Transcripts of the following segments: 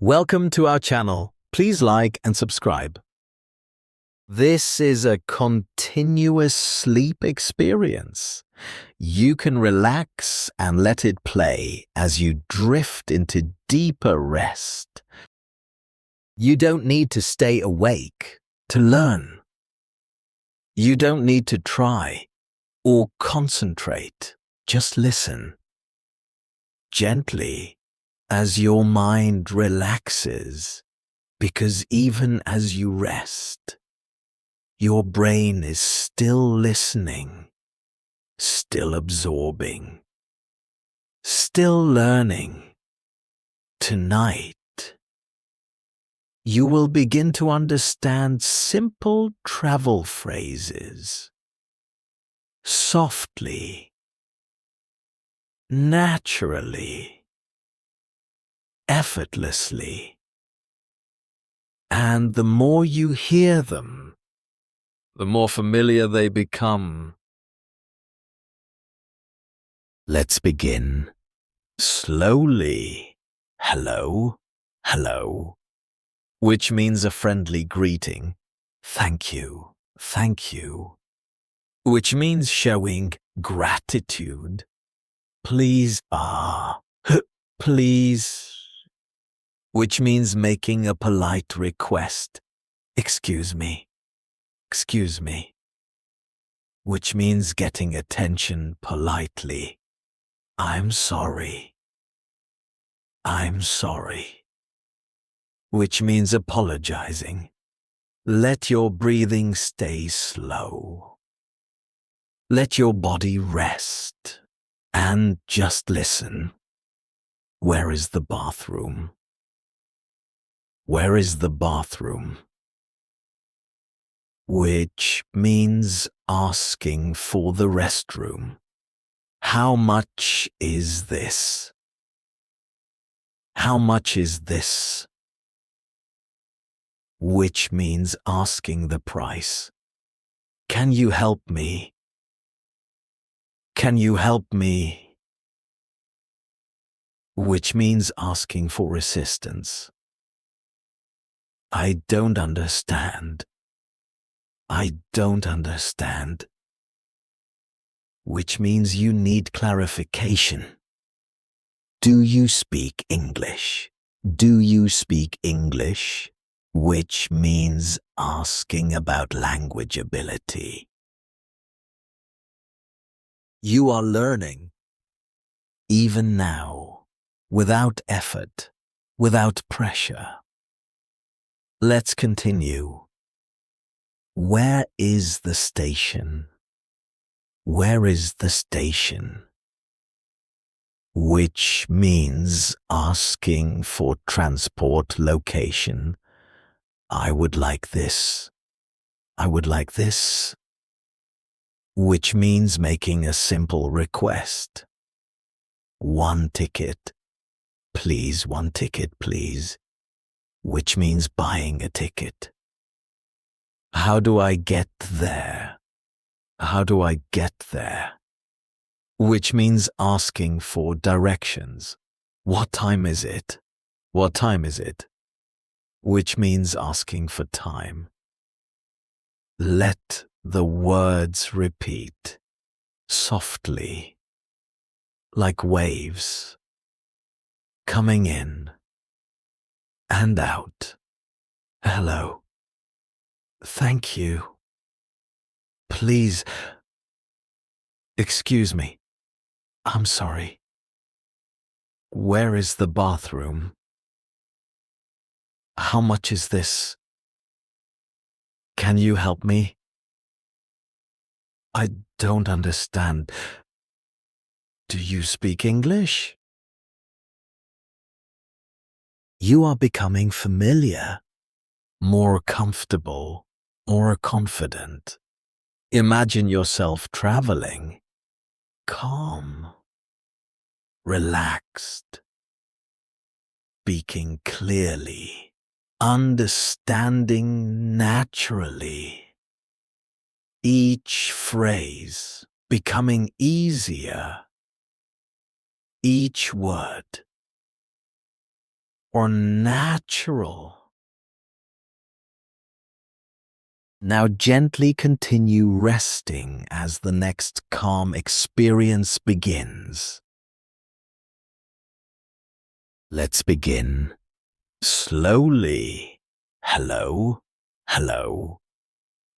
Welcome to our channel. Please like and subscribe. This is a continuous sleep experience. You can relax and let it play as you drift into deeper rest. You don't need to stay awake to learn. You don't need to try or concentrate. Just listen. Gently as your mind relaxes, because even as you rest, your brain is still listening, still absorbing, still learning. Tonight, you will begin to understand simple travel phrases. Softly, naturally, effortlessly. And the more you hear them, the more familiar they become. Let's begin. Slowly. Hello, hello, which means a friendly greeting. Thank you, which means showing gratitude. Please, please, which means making a polite request. Excuse me, which means getting attention politely. I'm sorry, which means apologizing. Let your breathing stay slow. Let your body rest and just listen. Where is the bathroom? Where is the bathroom? Which means asking for the restroom. How much is this? How much is this? Which means asking the price. Can you help me? Can you help me? Which means asking for assistance. I don't understand. I don't understand. Which means you need clarification. Do you speak English? Do you speak English? Which means asking about language ability. You are learning, even now, without effort, without pressure. Let's continue. Where is the station? Where is the station? Which means asking for transport location. I would like this. I would like this. Which means making a simple request. One ticket. Please, one ticket, please. Which means buying a ticket. How do I get there? How do I get there? Which means asking for directions. What time is it? What time is it? Which means asking for time. Let the words repeat softly, like waves, coming in and out. Hello. Thank you. Please. Excuse me. I'm sorry. Where is the bathroom? How much is this? Can you help me? I don't understand. Do you speak English? You are becoming familiar, more comfortable, more confident. Imagine yourself traveling, calm, relaxed, speaking clearly, understanding naturally. Each phrase becoming easier, each word or natural. Now gently continue resting as the next calm experience begins. Let's begin. Slowly. Hello, hello,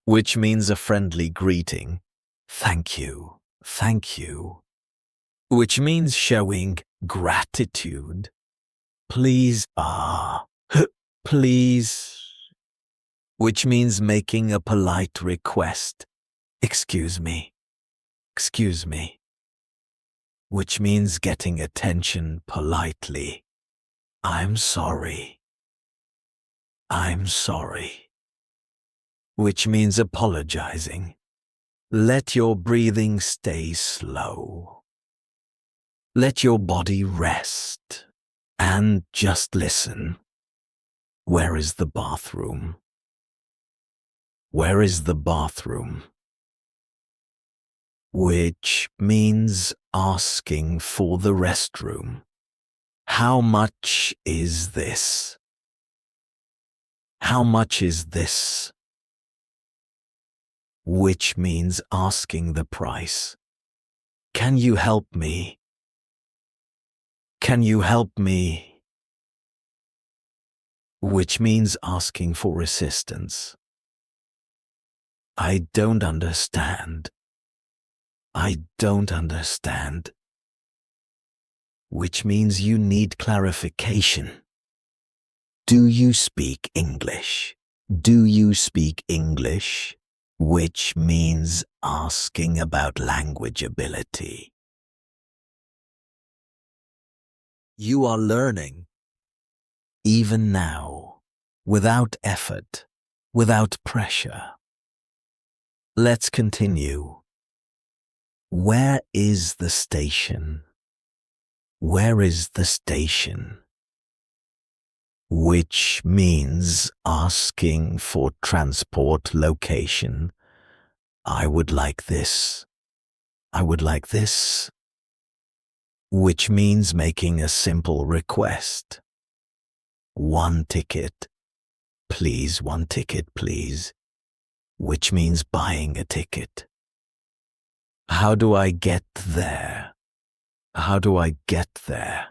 which means a friendly greeting. Thank you, thank you, which means showing gratitude. Please, please, which means making a polite request. Excuse me, which means getting attention politely. I'm sorry, which means apologizing. Let your breathing stay slow. Let your body rest and just listen. Where is the bathroom? Where is the bathroom? Which means asking for the restroom. How much is this? How much is this? Which means asking the price. Can you help me? Can you help me? Which means asking for assistance. I don't understand. I don't understand. Which means you need clarification. Do you speak English? Do you speak English? Which means asking about language ability. You are learning, even now, without effort, without pressure. Let's continue. Where is the station? Where is the station? Which means asking for transport location. I would like this. I would like this. Which means making a simple request. One ticket. Please, one ticket, please. Which means buying a ticket. How do I get there? How do I get there?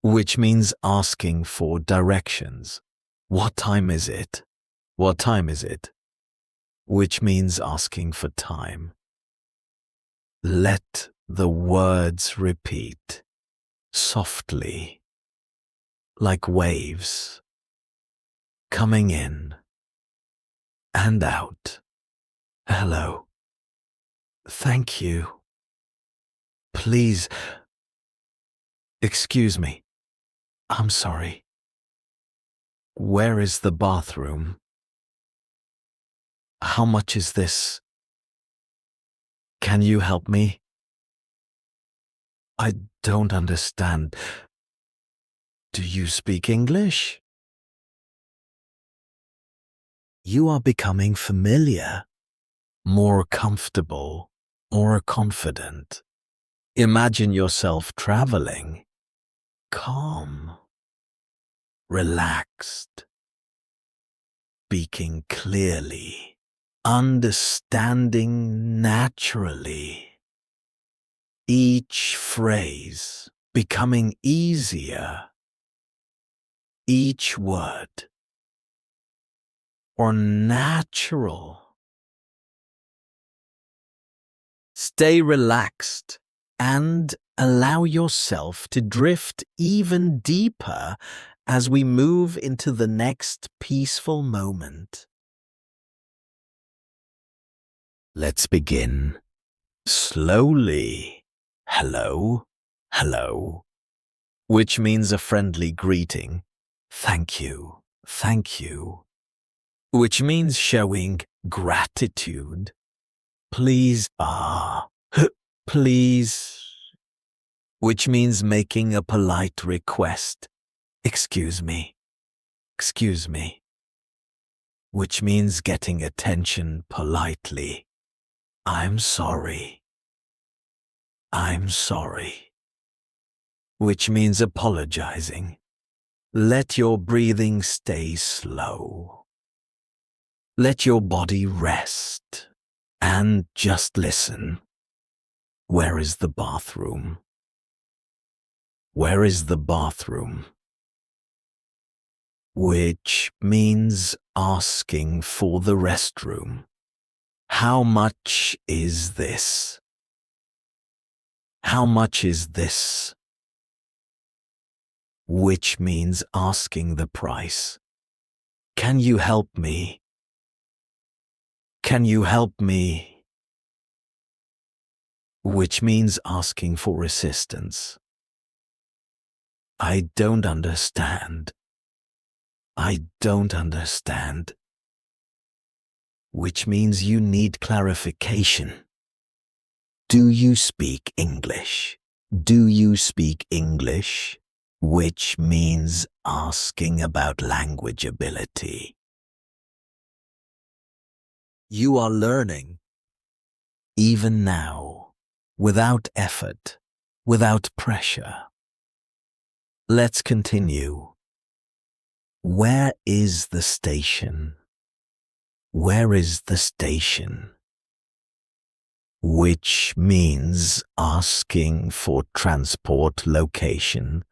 Which means asking for directions. What time is it? What time is it? Which means asking for time. Let the words repeat softly, like waves, coming in and out. Hello. Thank you. Please. Excuse me. I'm sorry. Where is the bathroom? How much is this? Can you help me? I don't understand. Do you speak English? You are becoming familiar, more comfortable, more confident. Imagine yourself traveling, calm, relaxed, speaking clearly, understanding naturally. Each phrase becoming easier, each word or natural. Stay relaxed and allow yourself to drift even deeper as we move into the next peaceful moment. Let's begin. Slowly. Hello, hello, which means a friendly greeting. Thank you, which means showing gratitude. Please, please, which means making a polite request. Excuse me, which means getting attention politely. I'm sorry, which means apologizing. Let your breathing stay slow. Let your body rest and just listen. Where is the bathroom? Where is the bathroom? Which means asking for the restroom. How much is this? How much is this? Which means asking the price. Can you help me? Can you help me? Which means asking for assistance. I don't understand. I don't understand. Which means you need clarification. Do you speak English? Do you speak English? Which means asking about language ability. You are learning, even now, without effort, without pressure. Let's continue. Where is the station? Where is the station? Which means asking for transport location.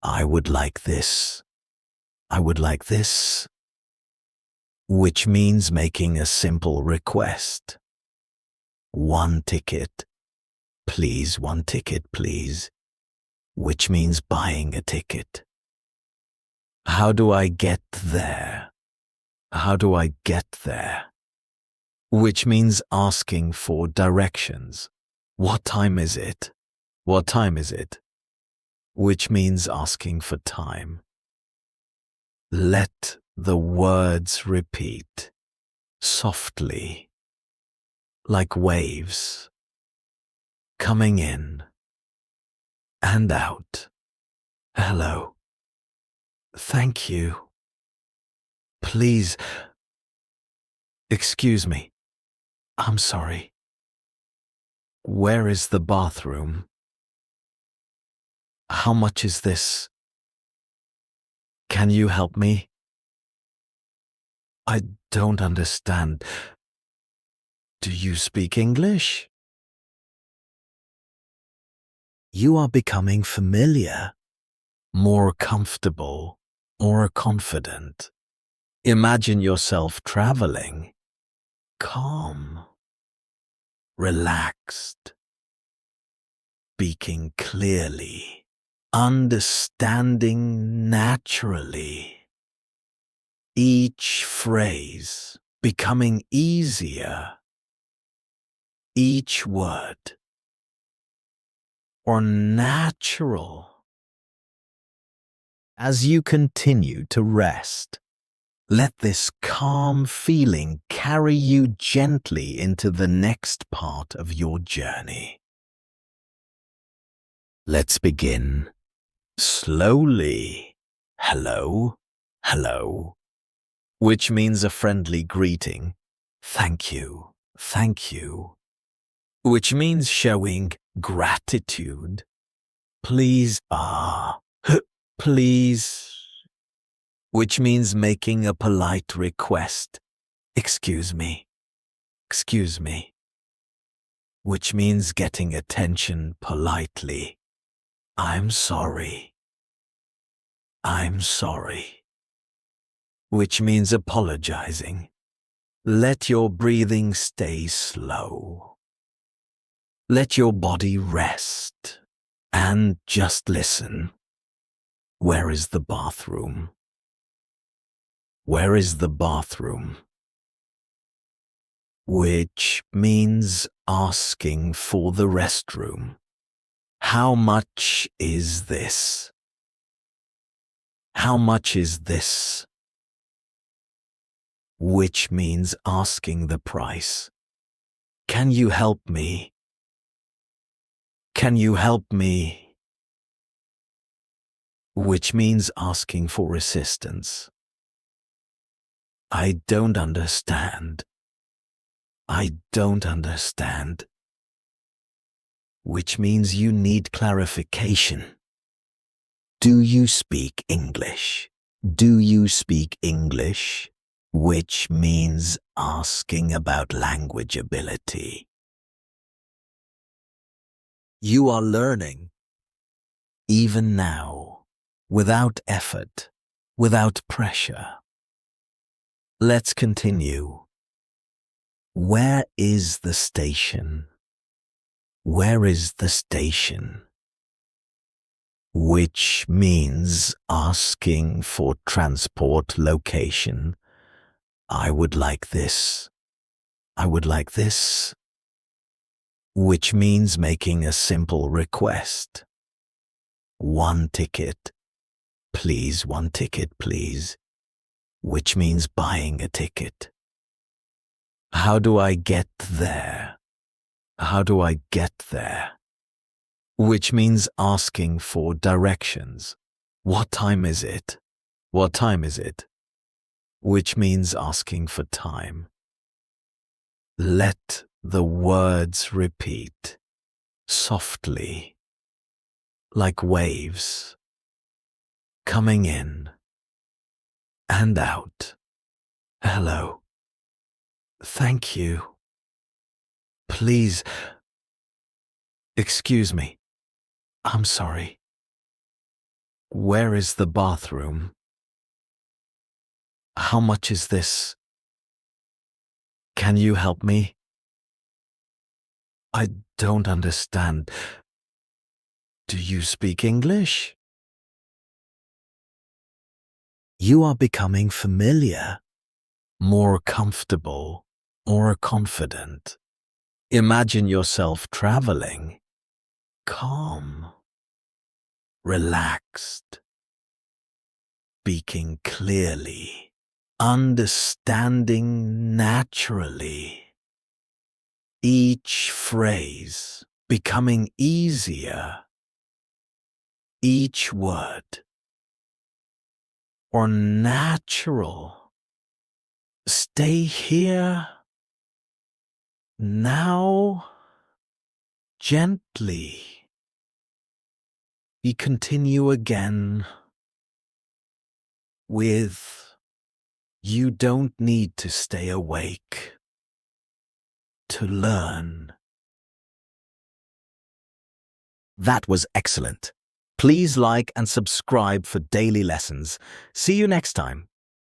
I would like this. I would like this. Which means making a simple request. One ticket. Please, one ticket, please. Which means buying a ticket. How do I get there? How do I get there? Which means asking for directions. What time is it? What time is it? Which means asking for time. Let the words repeat softly, like waves, coming in and out. Hello. Thank you. Please. Excuse me. I'm sorry. Where is the bathroom? How much is this? Can you help me? I don't understand. Do you speak English? You are becoming familiar, more comfortable, more confident. Imagine yourself traveling, calm, relaxed, speaking clearly, understanding naturally. Each phrase becoming easier, each word or natural. As you continue to rest, let this calm feeling carry you gently into the next part of your journey. Let's begin. Slowly. Hello, hello. Which means a friendly greeting. Thank you, thank you. Which means showing gratitude. Please, please. Which means making a polite request. Excuse me, excuse me. Which means getting attention politely. I'm sorry. I'm sorry. Which means apologizing. Let your breathing stay slow. Let your body rest and just listen. Where is the bathroom? Where is the bathroom? Which means asking for the restroom. How much is this? How much is this? Which means asking the price. Can you help me? Can you help me? Which means asking for assistance. I don't understand. I don't understand. Which means you need clarification. Do you speak English? Do you speak English? Which means asking about language ability. You are learning, even now, without effort, without pressure. Let's continue. Where is the station? Where is the station? Which means asking for transport location. I would like this. I would like this. Which means making a simple request. One ticket. Please, one ticket, please. Which means buying a ticket. How do I get there? How do I get there? Which means asking for directions. What time is it? What time is it? Which means asking for time. Let the words repeat softly, like waves, coming in and out. Hello. Thank you. Please. Excuse me. I'm sorry. Where is the bathroom? How much is this? Can you help me? I don't understand. Do you speak English? You are becoming familiar, more comfortable, more confident. Imagine yourself traveling, calm, relaxed, speaking clearly, understanding naturally. Each phrase becoming easier, each word or natural. Stay here, now, gently. We continue again with, you don't need to stay awake to learn. That was excellent. Please like and subscribe for daily lessons. See you next time.